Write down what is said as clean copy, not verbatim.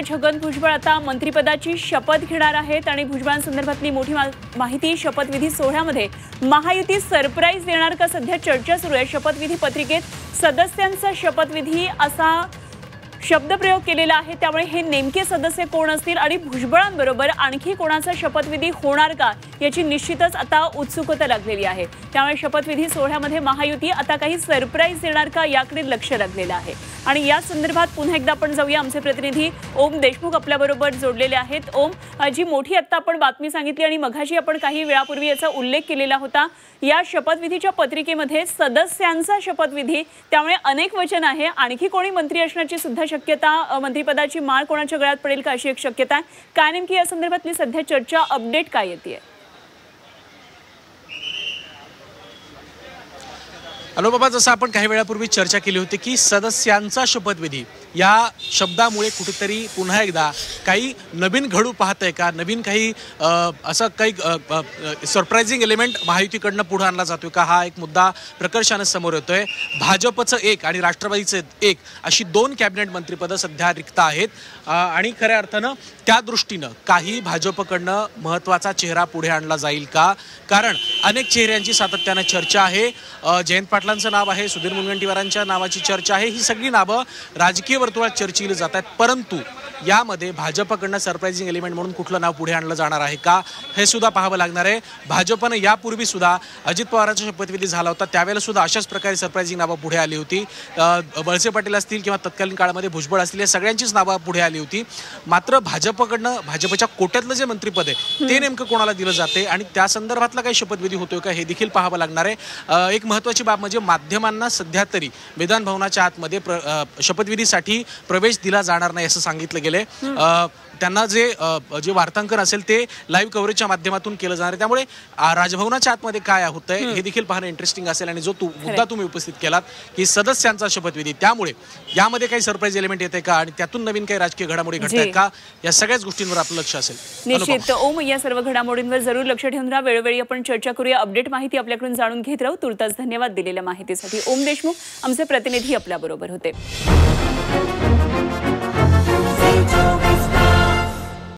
छगन भुजबळ आता मंत्रिपदाची शपथ घेणार आहेत आणि भुजबळांसंदर्भातली मोठी माहिती शपथविधी सोहळ्यामध्ये महायुती सरप्राईज देणार का सध्या चर्चा सुरू आहे। शपथविधी पत्रिकेत सदस्यांचा शपथविधी असा शब्दप्रयोग केलेला आहे, त्यामुळे हे नेमके सदस्य कोण असतील आणि भुजबळांबरोबर आणखी कोणाचा शपथविधी होणार का याची निश्चितच आता उत्सुकता लागलेली आहे। त्यामुळे शपथविधी सोहळ्यामध्ये महायुती आता काही सरप्राईज देणार का याकडे लक्ष लागलेलं आहे। आणि या संदर्भात पुन्हा एकदा आपण जाऊया, आमचे प्रतिनिधी ओम देशमुख आपल्याबरोबर जोडलेले आहेत। ओम, जी मोठी आता आपण बातमी सांगितली आणि मघाशी आपण काही वेळापूर्वी याचा उल्लेख केलेला होता, या शपथविधीच्या पत्रिकेमध्ये सदस्यांचा शपथविधी, त्यामुळे अनेक वचन आहे, आणखी कोणी मंत्री असण्याची सुद्धा शक्यता, मंत्रिपदाची माळ कोणाच्या गळ्यात पडेल का अशी एक शक्यता आहे। काय नेमकी या संदर्भातली सध्या चर्चा, अपडेट काय येते? बाबा, जसं आपण काही वेळापूर्वी चर्चा केली होती की सदस्यांचा शपथविधी या शब्दामुळे कुठेतरी पुन्हा एकदा काही नवीन घडू पाहतंय का, नवीन काही असं काही सरप्रायझिंग एलिमेंट महायुतीकडनं पुढे आणला जातोय का, हा एक मुद्दा प्रकर्षाने समोर येतोय। भाजपचं एक आणि राष्ट्रवादीचं एक अशी दोन कॅबिनेट मंत्रिपदं सध्या रिक्त आहेत आणि खऱ्या अर्थानं त्या दृष्टीनं काही भाजपकडनं महत्त्वाचा चेहरा पुढे आणला जाईल का, कारण अनेक चेहऱ्यांची सातत्यानं चर्चा आहे। जयंत पाटलांचं नाव आहे, सुधीर मुनगंटीवारांच्या नावाची चर्चा आहे, ही सगळी नावं राजकीय वर्तुळात चर्चेली जात आहेत, परंतु यामध्ये भाजपकडनं सरप्रायझिंग एलिमेंट म्हणून कुठलं नाव पुढे आणलं जाणार आहे का हे सुद्धा पाहावं लागणार आहे। भाजपनं यापूर्वी सुद्धा अजित पवारांचा शपथविधी झाला होता, त्यावेळेला सुद्धा अशाच प्रकारे सरप्रायझिंग नावं पुढे आली होती। वळसे पाटील असतील किंवा तत्कालीन काळामध्ये भुजबळ असतील, या सगळ्यांचीच नावं पुढे आली होती। मात्र भाजपकडनं भाजपच्या कोट्यातलं जे मंत्रिपद आहे ते नेमकं कोणाला दिलं जाते आणि त्या संदर्भातला काही शपथविधी होतोय का हे देखील पाहावं लागणार आहे। एक महत्त्वाची बाब म्हणजे माध्यमांना सध्या तरी विधान भवनाच्या आतमध्ये शपथविधीसाठी प्रवेश दिला जाणार नाही असं सांगितलं गेले। त्यांना जे वार्तांकन असेल ते लाईव्ह कव्हरेजच्या माध्यमातून केलं जाणार आहे, त्यामुळे राजभवनाच्या आतमध्ये काय होतंय हे देखील पाहणं इंटरेस्टिंग असेल। आणि जो मुद्दा तुम्ही उपस्थित केलात की सदस्यांचा शपथविधी, त्यामुळे यामध्ये काही सरप्राईज एलिमेंट येते का आणि त्यातून नवीन काही राजकीय घडामोडी घडतात का, या सगळ्याच गोष्टींवर आपलं लक्ष असेल। निश्चित ओम, या सर्व घडामोडींवर जरूर लक्ष ठेवून राहा, वेळोवेळी आपण चर्चा करूया, अपडेट माहिती आपल्याकडून जाणून घेत राहू। तुर्तास धन्यवाद दिलेल्या माहितीसाठी। ओम देशमुख आमचे प्रतिनिधी आपल्याबरोबर होते।